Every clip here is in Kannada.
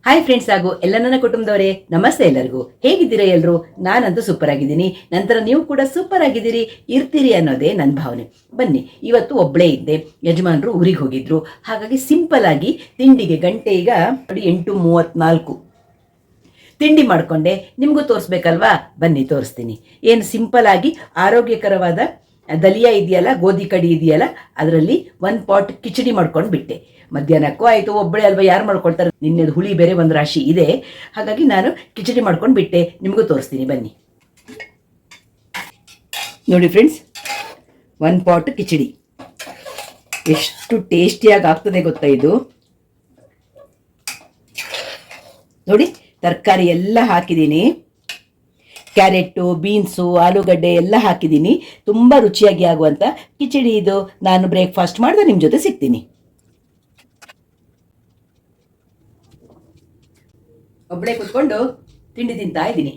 ಹಾಯ್ ಫ್ರೆಂಡ್ಸ್ ಹಾಗೂ ಎಲ್ಲ ನನ್ನ ಕುಟುಂಬದವರೇ, ನಮಸ್ತೆ ಎಲ್ಲರಿಗೂ. ಹೇಗಿದ್ದೀರಾ ಎಲ್ಲರೂ? ನಾನಂತೂ ಸೂಪರ್ ಆಗಿದ್ದೀನಿ. ನಂತರ ನೀವು ಕೂಡ ಸೂಪರ್ ಆಗಿದ್ದೀರಿ, ಇರ್ತೀರಿ ಅನ್ನೋದೇ ನನ್ನ ಭಾವನೆ. ಬನ್ನಿ, ಇವತ್ತು ಒಬ್ಬಳೇ ಇದ್ದೆ. ಯಜಮಾನರು ಊರಿಗೆ ಹೋಗಿದ್ರು. ಹಾಗಾಗಿ ಸಿಂಪಲ್ ಆಗಿ ತಿಂಡಿಗೆ ಗಂಟೆ ಈಗ ನೋಡಿ 8:34 ತಿಂಡಿ ಮಾಡಿಕೊಂಡೆ. ನಿಮಗೂ ತೋರಿಸ್ಬೇಕಲ್ವಾ? ಬನ್ನಿ ತೋರಿಸ್ತೀನಿ. ಏನು ಸಿಂಪಲ್ ಆಗಿ ಆರೋಗ್ಯಕರವಾದ ದಲಿಯಾ ಇದೆಯಲ್ಲ, ಗೋಧಿ ಕಡಿ ಇದೆಯಲ್ಲ, ಅದರಲ್ಲಿ 1 ಪಾಟ್ ಕಿಚಡಿ ಮಾಡ್ಕೊಂಡು ಬಿಟ್ಟೆ. ಮಧ್ಯಾಹ್ನಕ್ಕೂ ಆಯಿತು, ಒಬ್ಬಳೇ ಅಲ್ವಾ, ಯಾರು ಮಾಡ್ಕೊಳ್ತಾರೆ? ನಿನ್ನೆದು ಹುಳಿ ಬೇರೆ ಒಂದು ರಾಶಿ ಇದೆ. ಹಾಗಾಗಿ ನಾನು ಕಿಚಡಿ ಮಾಡ್ಕೊಂಡು ಬಿಟ್ಟೆ. ನಿಮಗೂ ತೋರಿಸ್ತೀನಿ ಬನ್ನಿ. ನೋಡಿ ಫ್ರೆಂಡ್ಸ್, 1 ಪಾಟ್ ಕಿಚಡಿ ಎಷ್ಟು ಟೇಸ್ಟಿಯಾಗಿ ಆಗ್ತದೆ ಗೊತ್ತಾ ಇದು? ನೋಡಿ, ತರಕಾರಿ ಎಲ್ಲ ಹಾಕಿದ್ದೀನಿ. ಕ್ಯಾರೆಟು, ಬೀನ್ಸು, ಆಲೂಗಡ್ಡೆ ಎಲ್ಲ ಹಾಕಿದ್ದೀನಿ. ತುಂಬ ರುಚಿಯಾಗಿ ಆಗುವಂಥ ಕಿಚಡಿ ಇದು. ನಾನು ಬ್ರೇಕ್ಫಾಸ್ಟ್ ಮಾಡಿದೆ, ನಿಮ್ಮ ಜೊತೆ ಸಿಗ್ತೀನಿ. ಒಬ್ಬಳೇ ಕೂತ್ಕೊಂಡು ತಿಂಡಿ ತಿಂತಾ ಇದ್ದೀನಿ.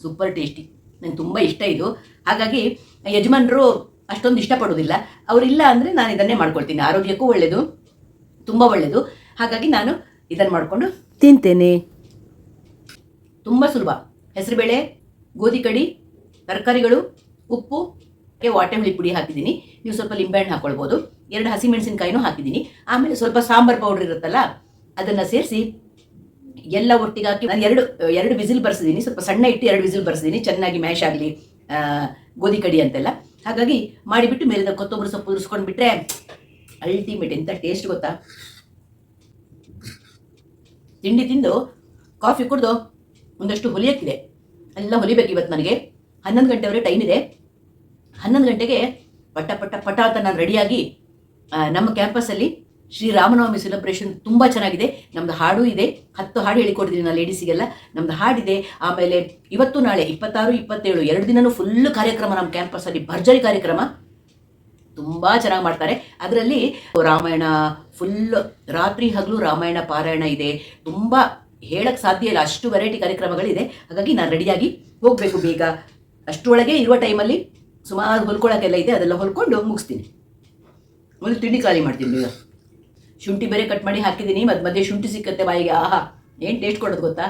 ಸೂಪರ್ ಟೇಸ್ಟಿ, ನನಗೆ ತುಂಬ ಇಷ್ಟ ಇದು. ಹಾಗಾಗಿ ಯಜಮಾನರು ಅಷ್ಟೊಂದು ಇಷ್ಟಪಡೋದಿಲ್ಲ. ಅವರಿಲ್ಲ ಅಂದರೆ ನಾನು ಇದನ್ನೇ ಮಾಡ್ಕೊಳ್ತೀನಿ. ಆರೋಗ್ಯಕ್ಕೂ ಒಳ್ಳೆಯದು, ತುಂಬ ಒಳ್ಳೆಯದು. ಹಾಗಾಗಿ ನಾನು ಇದನ್ನು ಮಾಡಿಕೊಂಡು ತಿಂತೇನೆ. ತುಂಬ ಸುಲಭ. ಹೆಸರುಬೇಳೆ, ಗೋಧಿ ಕಡಿ, ತರಕಾರಿಗಳು, ಉಪ್ಪು, ವಾಟೆ ಹುಳಿ ಪುಡಿ ಹಾಕಿದ್ದೀನಿ. ನೀವು ಸ್ವಲ್ಪ ಲಿಂಬೆಹಣ್ಣು ಹಾಕ್ಕೊಳ್ಬೋದು. 2 ಹಸಿಮೆಣಸಿನಕಾಯಿನೂ ಹಾಕಿದ್ದೀನಿ. ಆಮೇಲೆ ಸ್ವಲ್ಪ ಸಾಂಬಾರ್ ಪೌಡರ್ ಇರುತ್ತಲ್ಲ, ಅದನ್ನು ಸೇರಿಸಿ ಎಲ್ಲ ಒಟ್ಟಿಗೆ ಹಾಕಿ ನಾನು ಎರಡು ವಿಸಿಲ್ ಬರ್ಸಿದ್ದೀನಿ. ಸ್ವಲ್ಪ ಸಣ್ಣ ಇಟ್ಟು 2 ವಿಸಿಲ್ ಬರ್ಸಿದ್ದೀನಿ, ಚೆನ್ನಾಗಿ ಮ್ಯಾಶ್ ಆಗಲಿ ಗೋಧಿ ಕಡಿ ಅಂತೆಲ್ಲ. ಹಾಗಾಗಿ ಮಾಡಿಬಿಟ್ಟು ಮೇಲೆ ಕೊತ್ತಂಬರಿ ಸೊಪ್ಪು ಉರಿಸ್ಕೊಂಡು ಬಿಟ್ಟರೆ ಅಲ್ಟಿಮೇಟ್. ಎಂಥ ಟೇಸ್ಟ್ ಗೊತ್ತಾ? ತಿಂಡಿ ತಿಂದು ಕಾಫಿ ಕುಡಿದು ಒಂದಷ್ಟು ಹೊಲಿಯಕ್ಕಿದೆ, ಎಲ್ಲ ಹೊಲಿಬೇಕು ಇವತ್ತು ನನಗೆ. 11 ಗಂಟೆವರೆಗೆ ಟೈಮ್ ಇದೆ. 11 ಗಂಟೆಗೆ ಪಟ ಪಟ ಪಟ ಅಂತ ನಾನು ರೆಡಿಯಾಗಿ ನಮ್ಮ ಕ್ಯಾಂಪಸ್ಸಲ್ಲಿ ಶ್ರೀರಾಮನವಮಿ ಸೆಲೆಬ್ರೇಷನ್ ತುಂಬ ಚೆನ್ನಾಗಿದೆ. ನಮ್ಮದು ಹಾಡು ಇದೆ, 10 ಹಾಡು ಹೇಳಿಕೊಡ್ತೀನಿ ನಾನು ಲೇಡೀಸಿಗೆಲ್ಲ. ನಮ್ಮದು ಹಾಡಿದೆ. ಆಮೇಲೆ ಇವತ್ತು ನಾಳೆ 26, 27 2 ದಿನವೂ ಫುಲ್ಲು ಕಾರ್ಯಕ್ರಮ ನಮ್ಮ ಕ್ಯಾಂಪಸ್ಸಲ್ಲಿ, ಭರ್ಜರಿ ಕಾರ್ಯಕ್ರಮ. ತುಂಬ ಚೆನ್ನಾಗಿ ಮಾಡ್ತಾರೆ. ಅದರಲ್ಲಿ ರಾಮಾಯಣ ಫುಲ್ಲು ರಾತ್ರಿ ಹಗಲು ರಾಮಾಯಣ ಪಾರಾಯಣ ಇದೆ. ತುಂಬ ಹೇಳಕ್ಕೆ ಸಾಧ್ಯ ಇಲ್ಲ, ಅಷ್ಟು ವೆರೈಟಿ ಕಾರ್ಯಕ್ರಮಗಳಿದೆ. ಹಾಗಾಗಿ ನಾನು ರೆಡಿಯಾಗಿ ಹೋಗಬೇಕು ಬೇಗ. ಅಷ್ಟರೊಳಗೆ ಇರುವ ಟೈಮಲ್ಲಿ ಸುಮಾರು ಹೊಲ್ಕೊಳ್ಳೋಕ್ಕೆಲ್ಲ ಇದೆ, ಅದೆಲ್ಲ ಹೊಲ್ಕೊಂಡು ಮುಗಿಸ್ತೀನಿ. ಒಂದು ತಿಂಡಿ ಖಾಲಿ ಮಾಡ್ತೀನಿ ಬೇಗ. ಶುಂಠಿ ಬೇರೆ ಕಟ್ ಮಾಡಿ ಹಾಕಿದ್ದೀನಿ. ಮಧ್ಯೆ ಶುಂಠಿ ಸಿಕ್ಕತ್ತೆ ಬಾಯಿಗೆ. ಆಹಾ, ಏನು ಟೇಸ್ಟ್ ಕೊಡೋದು ಗೊತ್ತಾ?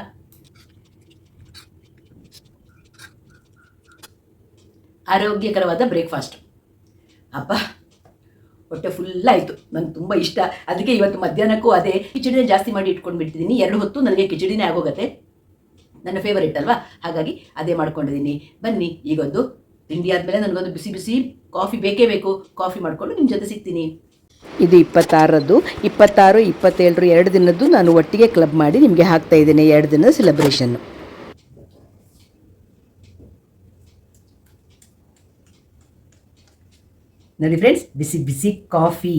ಆರೋಗ್ಯಕರವಾದ ಬ್ರೇಕ್ಫಾಸ್ಟ್. ಅಪ್ಪ, ಹೊಟ್ಟೆ ಫುಲ್ ಆಯಿತು. ನನಗೆ ತುಂಬ ಇಷ್ಟ. ಅದಕ್ಕೆ ಇವತ್ತು ಮಧ್ಯಾಹ್ನಕ್ಕೂ ಅದೇ ಕಿಚಡಿನೇ ಜಾಸ್ತಿ ಮಾಡಿ ಇಟ್ಕೊಂಡು ಬಿಡ್ತಿದ್ದೀನಿ. 2 ಹೊತ್ತು ನನಗೆ ಕಿಚಡಿನೇ ಆಗೋಗುತ್ತೆ. ನನ್ನ ಫೇವರಿಟ್ ಅಲ್ವಾ? ಹಾಗಾಗಿ ಅದೇ ಮಾಡ್ಕೊಂಡಿದ್ದೀನಿ. ಬನ್ನಿ, ಈಗೊಂದು ತಿಂಡಿ ಆದಮೇಲೆ ನನಗೊಂದು ಬಿಸಿ ಬಿಸಿ ಕಾಫಿ ಬೇಕೇ ಬೇಕು. ಕಾಫಿ ಮಾಡಿಕೊಂಡು ನಿಮ್ಮ ಜೊತೆ ಸಿಗ್ತೀನಿ. ಇದು 26ರದ್ದು, 26, 27 2 ದಿನದ್ದು ನಾನು ಒಟ್ಟಿಗೆ ಕ್ಲಬ್ ಮಾಡಿ ನಿಮಗೆ ಹಾಕ್ತಾ ಇದ್ದೇನೆ. 2 ದಿನದ ಸೆಲೆಬ್ರೇಷನ್ನು. ನೋಡಿ ಫ್ರೆಂಡ್ಸ್, ಬಿಸಿ ಬಿಸಿ ಕಾಫಿ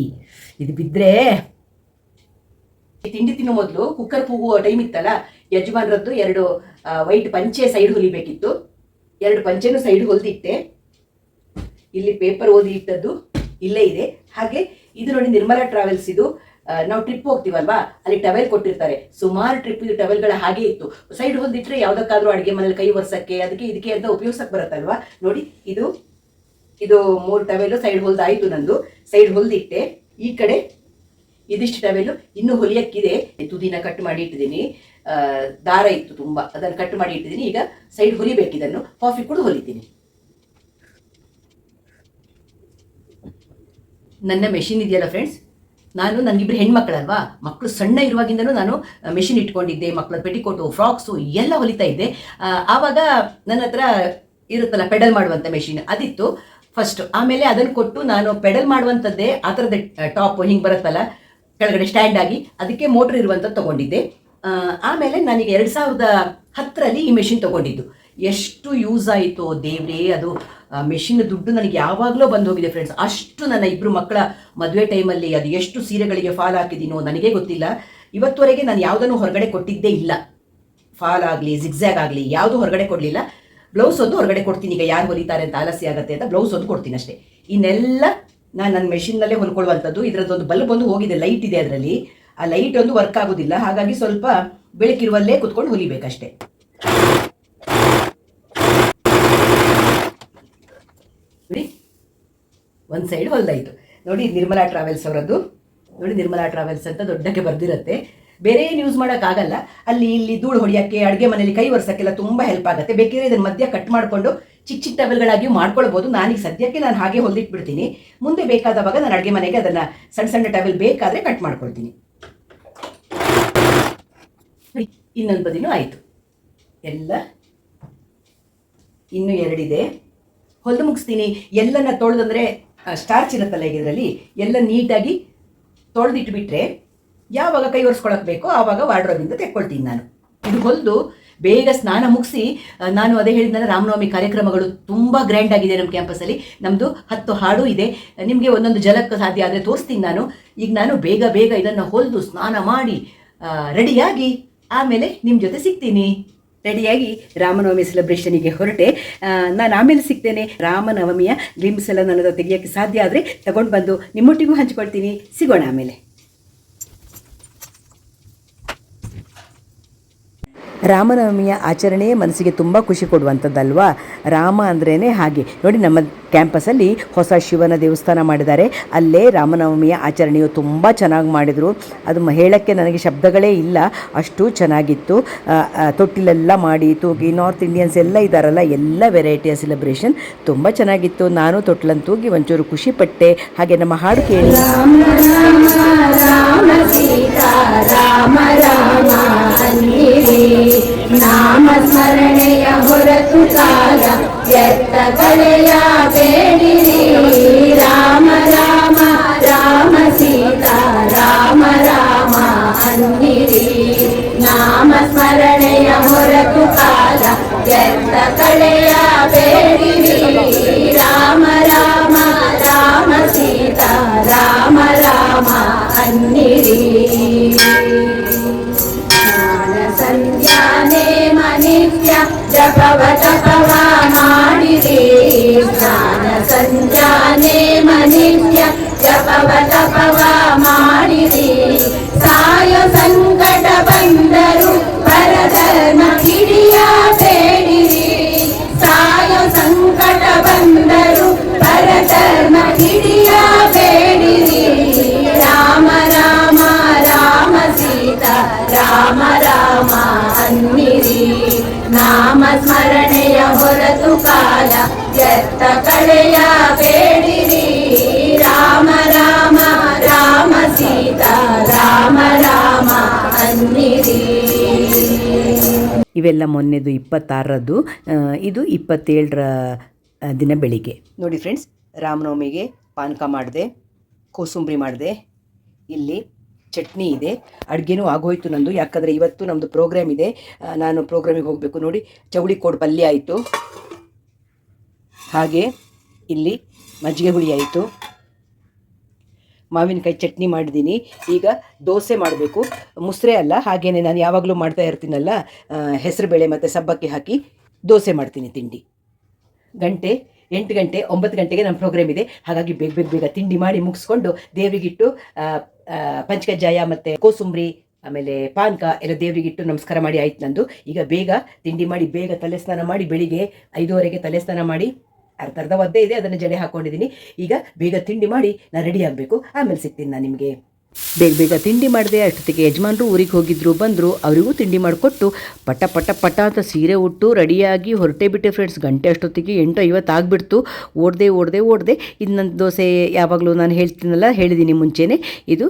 ಇದು ಬಿದ್ದರೆ. ತಿಂಡಿ ತಿನ್ನೋ ಮೊದಲು ಕುಕ್ಕರ್ ಕೂಗುವ ಟೈಮ್ ಇತ್ತಲ್ಲ, ಯಜಮಾನ್ರದ್ದು 2 ವೈಟ್ ಪಂಚೆ ಸೈಡ್ ಹೊಲಿಬೇಕಿತ್ತು. 2 ಪಂಚೆನೂ ಸೈಡ್ ಹೊಲಿದಿಟ್ಟೆ. ಇಲ್ಲಿ ಪೇಪರ್ ಓದಿ ಇಟ್ಟದ್ದು ಇಲ್ಲೇ ಇದೆ. ಹಾಗೆ ಇದು ನೋಡಿ, ನಿರ್ಮಲಾ ಟ್ರಾವೆಲ್ಸ್ ಇದು. ನಾವು ಟ್ರಿಪ್ ಹೋಗ್ತೀವಲ್ವಾ, ಅಲ್ಲಿ ಟವೆಲ್ ಕೊಟ್ಟಿರ್ತಾರೆ. ಸುಮಾರು ಟ್ರಿಪ್ ಟವೆಲ್ಗಳ ಹಾಗೆ ಇತ್ತು. ಸೈಡ್ ಹೊಲಿದಿಟ್ರೆ ಯಾವುದಕ್ಕಾದ್ರೂ ಅಡುಗೆ ಮನೇಲಿ ಕೈ ಒರೆಸಕ್ಕೆ, ಅದಕ್ಕೆ ಇದಕ್ಕೆ ಅಂತ ಉಪಯೋಗಿಸಕ್ಕೆ ಬರುತ್ತಲ್ವಾ. ನೋಡಿ, ಇದು 3 ಟವೆಲು ಸೈಡ್ ಹೊಲ್ದಾಯಿತು. ನಂದು ಸೈಡ್ ಹೊಲ್ದಿಟ್ಟೆ. ಈ ಕಡೆ ಇದಿಷ್ಟು ಟವೆಲು ಇನ್ನೂ ಹೊಲಿಯಕ್ಕಿದೆ. ತುದಿನ ಕಟ್ ಮಾಡಿ ಇಟ್ಟಿದ್ದೀನಿ. ದಾರ ಇತ್ತು ತುಂಬ, ಅದನ್ನು ಕಟ್ ಮಾಡಿ ಇಟ್ಟಿದ್ದೀನಿ. ಈಗ ಸೈಡ್ ಹೊಲಿಬೇಕಿದನ್ನು. ಕಾಫಿ ಕೂಡ ಹೊಲಿತೀನಿ. ನನ್ನ ಮೆಷಿನ್ ಇದೆಯಲ್ಲ ಫ್ರೆಂಡ್ಸ್, ನನಗಿಬ್ಬರು ಹೆಣ್ಮಕ್ಳಲ್ವಾ, ಮಕ್ಕಳು ಸಣ್ಣ ಇರುವಾಗಿಂದನೂ ನಾನು ಮೆಷಿನ್ ಇಟ್ಕೊಂಡಿದ್ದೆ. ಮಕ್ಕಳ ಪೆಟಿಕೋಟು, ಫ್ರಾಕ್ಸು ಎಲ್ಲ ಹೊಲಿತಾ ಇದ್ದೆ. ಆವಾಗ ನನ್ನ ಹತ್ರ ಇರುತ್ತಲ್ಲ ಪೆಡಲ್ ಮಾಡುವಂಥ ಮೆಷಿನ್, ಅದಿತ್ತು ಫಸ್ಟ್. ಆಮೇಲೆ ಅದನ್ನು ಕೊಟ್ಟು ನಾನು ಪೆಡಲ್ ಮಾಡುವಂಥದ್ದೇ ಆ ಥರದ್ದೇ ಟಾಪ್ ಹಿಂಗೆ ಬರುತ್ತಲ್ಲ ಕೆಳಗಡೆ ಸ್ಟ್ಯಾಂಡ್ ಆಗಿ, ಅದಕ್ಕೆ ಮೋಟ್ರ್ ಇರುವಂಥದ್ದು ತೊಗೊಂಡಿದ್ದೆ. ಆಮೇಲೆ ನನಗೆ 2010ರಲ್ಲಿ ಈ ಮೆಷಿನ್ ತೊಗೊಂಡಿದ್ದು. ಎಷ್ಟು ಯೂಸ್ ಆಯಿತು ದೇವ್ರೇ! ಅದು ಮೆಷಿನ್ ದುಡ್ಡು ನನಗೆ ಯಾವಾಗಲೂ ಬಂದು ಹೋಗಿದೆ ಫ್ರೆಂಡ್ಸ್. ಅಷ್ಟು ನನ್ನ 2 ಮಕ್ಕಳ ಮದುವೆ ಟೈಮಲ್ಲಿ ಅದು ಎಷ್ಟು ಸೀರೆಗಳಿಗೆ ಫಾಲ್ ಹಾಕಿದ್ದೀನೋ ನನಗೇ ಗೊತ್ತಿಲ್ಲ. ಇವತ್ತುವರೆಗೆ ನಾನು ಯಾವುದನ್ನು ಹೊರಗಡೆ ಕೊಟ್ಟಿದ್ದೇ ಇಲ್ಲ. ಫಾಲ್ ಆಗಲಿ, ಜಿಗ್ಜ್ಯಾಗ್ ಆಗಲಿ ಯಾವುದೂ ಹೊರಗಡೆ ಕೊಡಲಿಲ್ಲ. ಬ್ಲೌಸ್ ಒಂದು ಹೊರಗಡೆ ಕೊಡ್ತೀನಿ. ಈಗ ಯಾರು ಹೊಲಿತಾರೆ ಅಂತ ಆಲಸ್ಯ ಆಗುತ್ತೆ ಅಂತ ಬ್ಲೌಸ್ ಒಂದು ಕೊಡ್ತೀನಿ ಅಷ್ಟೇ. ಇನ್ನೆಲ್ಲ ನಾನು ನನ್ನ ಮೆಷಿನ್ನಲ್ಲೇ ಹೊಲ್ಕೊಳ್ಳುವಂಥದ್ದು. ಇದರದ್ದೊಂದು ಬಲ್ಬ್ ಒಂದು ಹೋಗಿದೆ, ಲೈಟ್ ಇದೆ ಅದರಲ್ಲಿ. ಆ ಲೈಟ್ ಒಂದು ವರ್ಕ್ ಆಗೋದಿಲ್ಲ. ಹಾಗಾಗಿ ಸ್ವಲ್ಪ ಬೆಳಕಿರುವಲ್ಲೇ ಕುತ್ಕೊಂಡು ಹೊಲಿಬೇಕಷ್ಟೇ. ನೋಡಿ, ಒಂದು ಸೈಡ್ ಹೊಲ್ದಾಯಿತು. ನೋಡಿ, ನಿರ್ಮಲಾ ಟ್ರಾವೆಲ್ಸ್ ಅವರದ್ದು ನೋಡಿ ನಿರ್ಮಲಾ ಟ್ರಾವೆಲ್ಸ್ ಅಂತ ದೊಡ್ಡಕ್ಕೆ ಬರ್ದಿರುತ್ತೆ. ಬೇರೆ ಏನು ಯೂಸ್ ಮಾಡೋಕ್ಕಾಗಲ್ಲ, ಅಲ್ಲಿ ಇಲ್ಲಿ ಧೂಳು ಹೊಡಿಯೋಕ್ಕೆ, ಅಡುಗೆ ಮನೆಯಲ್ಲಿ ಕೈ ಒರೆಸೋಕ್ಕೆಲ್ಲ ತುಂಬ ಹೆಲ್ಪ್ ಆಗುತ್ತೆ. ಬೇಕಿದ್ರೆ ಇದನ್ನು ಮಧ್ಯ ಕಟ್ ಮಾಡಿಕೊಂಡು ಚಿಕ್ಕ ಚಿಕ್ಕ ಟವೆಲ್ಗಳಾಗಿಯೂ ಮಾಡ್ಕೊಳ್ಬೋದು. ನಾನೀಗ ಸದ್ಯಕ್ಕೆ ನಾನು ಹಾಗೆ ಹೊಲಿಟ್ಬಿಡ್ತೀನಿ. ಮುಂದೆ ಬೇಕಾದವಾಗ ನಾನು ಅಡುಗೆ ಮನೆಗೆ ಅದನ್ನು ಸಣ್ಣ ಸಣ್ಣ ಟವೆಲ್ ಬೇಕಾದರೆ ಕಟ್ ಮಾಡ್ಕೊಳ್ತೀನಿ. ಇನ್ನೊಂದು ಬದಿನೂ ಆಯಿತು. ಎಲ್ಲ ಇನ್ನೂ 2 ಇದೆ, ಹೊಲಿದು ಮುಗಿಸ್ತೀನಿ. ಎಲ್ಲನ ತೊಳೆದಂದರೆ ಸ್ಟಾರ್ಚ್ ಇರುತ್ತಲ್ಲ ಈಗ ಇದರಲ್ಲಿ, ಎಲ್ಲ ನೀಟಾಗಿ ತೊಳೆದಿಟ್ಬಿಟ್ರೆ ಯಾವಾಗ ಕೈ ಒರೆಸ್ಕೊಳಕ್ಕೆ ಬೇಕೋ ಆವಾಗ ವಾರ್ಡ್ರೋಬಿಂದ ತೆಕ್ಕೊಳ್ತೀನಿ ನಾನು. ಇದು ಹೊಲಿದು ಬೇಗ ಸ್ನಾನ ಮುಗಿಸಿ, ನಾನು ಅದೇ ಹೇಳಿದ್ನಲ್ಲ, ರಾಮನವಮಿ ಕಾರ್ಯಕ್ರಮಗಳು ತುಂಬ ಗ್ರ್ಯಾಂಡ್ ಆಗಿದೆ ನಮ್ಮ ಕ್ಯಾಂಪಸಲ್ಲಿ. ನಮ್ಮದು 10 ಹಾಡು ಇದೆ. ನಿಮಗೆ ಒಂದೊಂದು ಜಲಕ್ಕೆ ಸಾಧ್ಯ ಆದರೆ ತೋರಿಸ್ತೀನಿ ನಾನು. ಈಗ ನಾನು ಬೇಗ ಬೇಗ ಇದನ್ನು ಹೊಲಿದು ಸ್ನಾನ ಮಾಡಿ ರೆಡಿಯಾಗಿ ಆಮೇಲೆ ನಿಮ್ಮ ಜೊತೆ ಸಿಗ್ತೀನಿ. ರೆಡಿಯಾಗಿ ರಾಮನವಮಿ ಸೆಲೆಬ್ರೇಷನಿಗೆ ಹೊರಟೆ. ನಾನು ಆಮೇಲೆ ಸಿಗ್ತೇನೆ. ರಾಮನವಮಿಯ ಗ್ಲಿಮ್ಸ್ ಎಲ್ಲ ನನ್ನ ತೆಗಿಯೋಕ್ಕೆ ಸಾಧ್ಯ ಆದರೆ ತಗೊಂಡು ಬಂದು ನಿಮ್ಮೊಟ್ಟಿಗೂ ಹಂಚ್ಕೊಳ್ತೀನಿ. ಸಿಗೋಣ ಆಮೇಲೆ. ರಾಮನವಮಿಯ ಆಚರಣೆಯೇ ಮನಸ್ಸಿಗೆ ತುಂಬ ಖುಷಿ ಕೊಡುವಂಥದ್ದಲ್ವಾ. ರಾಮ ಅಂದ್ರೇ ಹಾಗೆ ನೋಡಿ, ನಮ್ಮ ಕ್ಯಾಂಪಸಲ್ಲಿ ಹೊಸ ಶಿವನ ದೇವಸ್ಥಾನ ಮಾಡಿದ್ದಾರೆ. ಅಲ್ಲೇ ರಾಮನವಮಿಯ ಆಚರಣೆಯು ತುಂಬ ಚೆನ್ನಾಗಿ ಮಾಡಿದರು. ಅದು ಹೇಳೋಕ್ಕೆ ನನಗೆ ಶಬ್ದಗಳೇ ಇಲ್ಲ, ಅಷ್ಟು ಚೆನ್ನಾಗಿತ್ತು. ತೊಟ್ಟಿಲೆಲ್ಲ ಮಾಡಿ ತೂಗಿ, ನಾರ್ತ್ ಇಂಡಿಯನ್ಸ್ ಎಲ್ಲ ಇದ್ದಾರಲ್ಲ, ಎಲ್ಲ ವೆರೈಟಿಯ ಸೆಲೆಬ್ರೇಷನ್ ತುಂಬ ಚೆನ್ನಾಗಿತ್ತು. ನಾನು ತೊಟ್ಲನ್ನು ತೂಗಿ ಒಂಚೂರು ಖುಷಿಪಟ್ಟೆ. ಹಾಗೆ ನಮ್ಮ ಹಾಡು ಕೇಳಿ ನಾಮ ಸ್ಮರಣೆಯ ಹೊರತು ಕಾಲ ವ್ಯರ್ಥ ಕಳೆಯ ಬೇಡಿರಿ. ರಾಮ ರಾಮ ರಾಮ ಸೀತಾ ರಾಮ ರಾಮ ಅನ್ನಿರಿ. ನಾಮ ಸ್ಮರಣೆಯ ಹೊರತು ಕಾಲ ವ್ಯರ್ಥ ಕಳೆಯ ಬೇಡಿರಿ. ರಾಮ ರಾಮ ರಾಮ ಸೀತಾ ರಾಮ ರಾಮ ಅನ್ನಿರಿ. ನಿತ್ಯ ಜಪವ ತಪವ ಮಾಡಿರಿ. ಸ್ನಾನ ಸಂಧ್ಯಾನೆ ನಿತ್ಯ ಜಪವ ತಪವ ಮಾಡಿರಿ. ಸಾಯೋ ಸಂಕಟ ಬಂದರು ಪರಧರ್ಮ ಹಿಡಿಯ ಬೇಡಿರಿ. ಸಾಯೋ ಸಂಕಟ ಬಂದರು ಪರಧರ್ಮ ಹಿಡಿಯ ಬೇಡಿರಿ. ರಾಮ ರಾಮ ರಾಮ ಸೀತಾ ರಾಮ ರಾಮ ಅನ್ನಿರಿ. ನಾಮ ಸ್ಮರಣೆಯ ಹೊರತು ಕಾಲ ವ್ಯರ್ಥ ಕಳೆಯ ಬೇಡಿರಿ. ರಾಮ ರಾಮ ರಾಮ ಸೀತಾ ರಾಮ ರಾಮ ಅನ್ನಿರಿ. ಇವೆಲ್ಲ ಮೊನ್ನೆದು 26ರದ್ದು, ಇದು 27ರ ದಿನ ಬೆಳಿಗ್ಗೆ. ನೋಡಿ ಫ್ರೆಂಡ್ಸ್, ರಾಮನವಮಿಗೆ ಪಾನಕ ಮಾಡಿದೆ, ಕೋಸಂಬರಿ ಮಾಡಿದೆ, ಇಲ್ಲಿ ಚಟ್ನಿ ಇದೆ. ಅಡುಗೆನೂ ಆಗೋಯ್ತು ನಂದು, ಯಾಕಂದರೆ ಇವತ್ತು ನಮ್ಮದು ಪ್ರೋಗ್ರಾಮ್ ಇದೆ. ನಾನು ಪ್ರೋಗ್ರಾಮಿಗೆ ಹೋಗಬೇಕು. ನೋಡಿ, ಚೌಳಿ ಕೋಡು ಪಲ್ಯ ಆಯಿತು, ಹಾಗೆ ಇಲ್ಲಿ ಮಜ್ಜಿಗೆ ಹುಳಿ ಆಯಿತು, ಮಾವಿನಕಾಯಿ ಚಟ್ನಿ ಮಾಡಿದ್ದೀನಿ. ಈಗ ದೋಸೆ ಮಾಡಬೇಕು. ಮುಸ್ರೆ ಅಲ್ಲ, ಹಾಗೇನೆ ನಾನು ಯಾವಾಗಲೂ ಮಾಡ್ತಾ ಇರ್ತೀನಲ್ಲ, ಹೆಸರುಬೇಳೆ ಮತ್ತು ಸಬ್ಬಕ್ಕಿ ಹಾಕಿ ದೋಸೆ ಮಾಡ್ತೀನಿ ತಿಂಡಿ. 8 ಗಂಟೆ 9 ಗಂಟೆಗೆ ನಮ್ಮ ಪ್ರೋಗ್ರಾಮ್ ಇದೆ. ಹಾಗಾಗಿ ಬೇಗ ತಿಂಡಿ ಮಾಡಿ ಮುಗಿಸ್ಕೊಂಡು ದೇವರಿಗಿಟ್ಟು ಪಂಚಕಜ್ಜಾಯ ಮತ್ತು ಕೋಸಂಬರಿ ಆಮೇಲೆ ಪಾನಕ ಎಲ್ಲ ದೇವರಿಗಿಟ್ಟು ನಮಸ್ಕಾರ ಮಾಡಿ ಆಯ್ತು ನಂದು. ಈಗ ಬೇಗ ತಿಂಡಿ ಮಾಡಿ ಬೇಗ ತಲೆ ಸ್ನಾನ ಮಾಡಿ, ಬೆಳಿಗ್ಗೆ 5:30ಗೆ ತಲೆ ಸ್ನಾನ ಮಾಡಿ, ಅರ್ಧ ಒದ್ದೆ ಇದೆ, ಅದನ್ನು ಜಡೆ ಹಾಕ್ಕೊಂಡಿದ್ದೀನಿ. ಈಗ ಬೇಗ ತಿಂಡಿ ಮಾಡಿ ನಾನು ರೆಡಿ ಆಗಬೇಕು. ಆಮೇಲೆ ಸಿಗ್ತೀನಿ ನಾನು ನಿಮಗೆ. ಬೇಗ ತಿಂಡಿ ಮಾಡಿದೆ. ಅಷ್ಟೊತ್ತಿಗೆ ಯಜಮಾನರು ಊರಿಗೆ ಹೋಗಿದ್ರು, ಬಂದರು. ಅವರಿಗೂ ತಿಂಡಿ ಮಾಡಿಕೊಟ್ಟು ಪಟ ಪಟ ಪಟ ಅಂತ ಸೀರೆ ಉಟ್ಟು ರೆಡಿಯಾಗಿ ಹೊರಟೇ ಬಿಟ್ಟೆ ಫ್ರೆಂಡ್ಸ್. ಗಂಟೆ ಅಷ್ಟೊತ್ತಿಗೆ 8:50 ಆಗಿಬಿಡ್ತು. ಓಡ್ದೆ. ಇನ್ನೊಂದು ದೋಸೆ ಯಾವಾಗಲೂ ನಾನು ಹೇಳಿದ್ದೀನಿ ಮುಂಚೆನೇ, ಇದು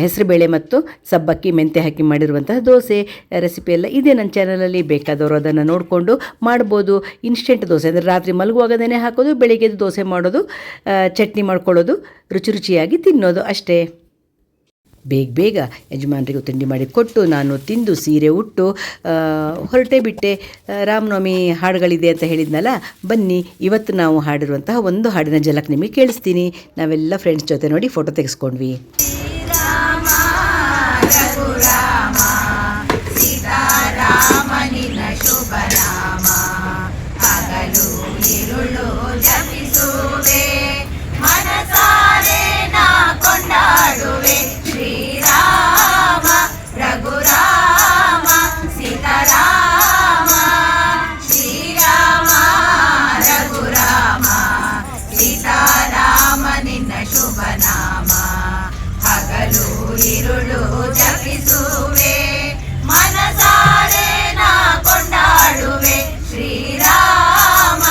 ಹೆಸರುಬೇಳೆ ಮತ್ತು ಸಬ್ಬಕ್ಕಿ ಮೆಂತೆ ಹಾಕಿ ಮಾಡಿರುವಂತಹ ದೋಸೆ ರೆಸಿಪಿ ಎಲ್ಲ ಇದೆ ನನ್ನ ಚಾನಲಲ್ಲಿ. ಬೇಕಾದವರು ಅದನ್ನು ನೋಡಿಕೊಂಡು ಮಾಡ್ಬೋದು. ಇನ್ಸ್ಟೆಂಟ್ ದೋಸೆ ಅಂದರೆ ರಾತ್ರಿ ಮಲಗುವಾಗದೇ ಹಾಕೋದು, ಬೆಳಿಗ್ಗೆದು ದೋಸೆ ಮಾಡೋದು, ಚಟ್ನಿ ಮಾಡ್ಕೊಳ್ಳೋದು, ರುಚಿಯಾಗಿ ತಿನ್ನೋದು ಅಷ್ಟೇ. ಬೇಗ ಯಜಮಾನರಿಗೂ ತಿಂಡಿ ಮಾಡಿ ಕೊಟ್ಟು ನಾನು ತಿಂದು ಸೀರೆ ಉಟ್ಟು ಹೊರಟೇ ಬಿಟ್ಟೆ. ರಾಮನವಮಿ ಹಾಡುಗಳಿದೆ ಅಂತ ಹೇಳಿದ್ನಲ್ಲ, ಬನ್ನಿ ಇವತ್ತು ನಾವು ಹಾಡಿರುವಂತಹ ಒಂದು ಹಾಡಿನ ಝಲಕ್ ನಿಮಗೆ ಕೇಳಿಸ್ತೀನಿ. ನಾವೆಲ್ಲ ಫ್ರೆಂಡ್ಸ್ ಜೊತೆ ನೋಡಿ ಫೋಟೋ ತೆಗೆಸ್ಕೊಂಡ್ವಿ. ಶುಭನಾಮ ಹಗಲು ವಂದಿಸುವೆ ಮನಸಾರೆ ನಾ ಕೊಂಡಾಡುವೆ ಶ್ರೀರಾಮ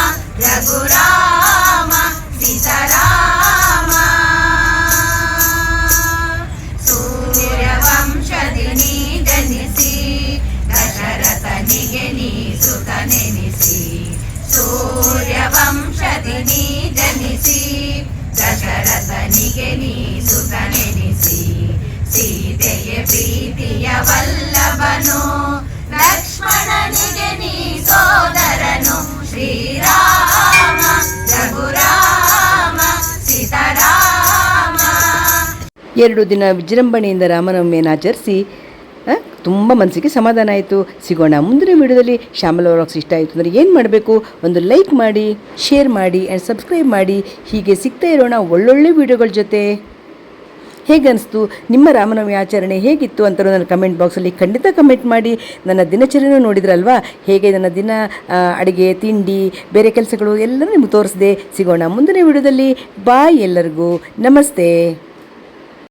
ರಘುರಾಮ ಸೀತಾರಾಮ ಸೂರ್ಯವಂಶದಿ ನೀ ಜನಿಸಿ ದಶರಥನಿಗೆ ನೀ ಸುತನೆನಿಸಿ ಸೂರ್ಯವಂಶದಿ ನೀ ಜನಿಸಿ ದಶರಥನಿಗೆ ನೀ ಸುತನೆನಿಸಿ ಸೀತೆಯ ಪ್ರೀತಿಯ ವಲ್ಲಭನು ಲಕ್ಷ್ಮಣನಿಗೆ ನೀ ಸೋದರನು ಶ್ರೀರಾಮ ರಘುರಾಮ ಸೀತಾರಾಮ 2 ದಿನ ವಿಜೃಂಭಣೆಯಿಂದ ರಾಮನವಮಿಯನ್ನು ಆಚರಿಸಿ ತುಂಬ ಮನಸ್ಸಿಗೆ ಸಮಾಧಾನ ಆಯಿತು. ಸಿಗೋಣ ಮುಂದಿನ ವಿಡಿಯೋದಲ್ಲಿ. ಶ್ಯಾಮಲ ವ್ಲಾಗ್ಸ್ ಇಷ್ಟ ಆಯಿತು ಅಂದರೆ ಏನು ಮಾಡಬೇಕು? ಒಂದು ಲೈಕ್ ಮಾಡಿ, ಶೇರ್ ಮಾಡಿ ಆ್ಯಂಡ್ ಸಬ್ಸ್ಕ್ರೈಬ್ ಮಾಡಿ. ಹೀಗೆ ಸಿಗ್ತಾ ಇರೋಣ ಒಳ್ಳೊಳ್ಳೆ ವಿಡಿಯೋಗಳ ಜೊತೆ. ಹೇಗನ್ನಿಸ್ತು ನಿಮ್ಮ ರಾಮನವಮಿ ಆಚರಣೆ ಹೇಗಿತ್ತು ಅಂತ ನನ್ನ ಕಮೆಂಟ್ ಬಾಕ್ಸಲ್ಲಿ ಖಂಡಿತ ಕಮೆಂಟ್ ಮಾಡಿ. ನನ್ನ ದಿನಚರಿನೂ ನೋಡಿದ್ರಲ್ವಾ, ಹೇಗೆ ನನ್ನ ದಿನ ಅಡುಗೆ ತಿಂಡಿ ಬೇರೆ ಕೆಲಸಗಳು ಎಲ್ಲರೂ ನಿಮ್ಗೆ ತೋರಿಸಿದೆ. ಸಿಗೋಣ ಮುಂದಿನ ವಿಡಿಯೋದಲ್ಲಿ. ಬಾಯ್, ಎಲ್ಲರಿಗೂ ನಮಸ್ತೆ.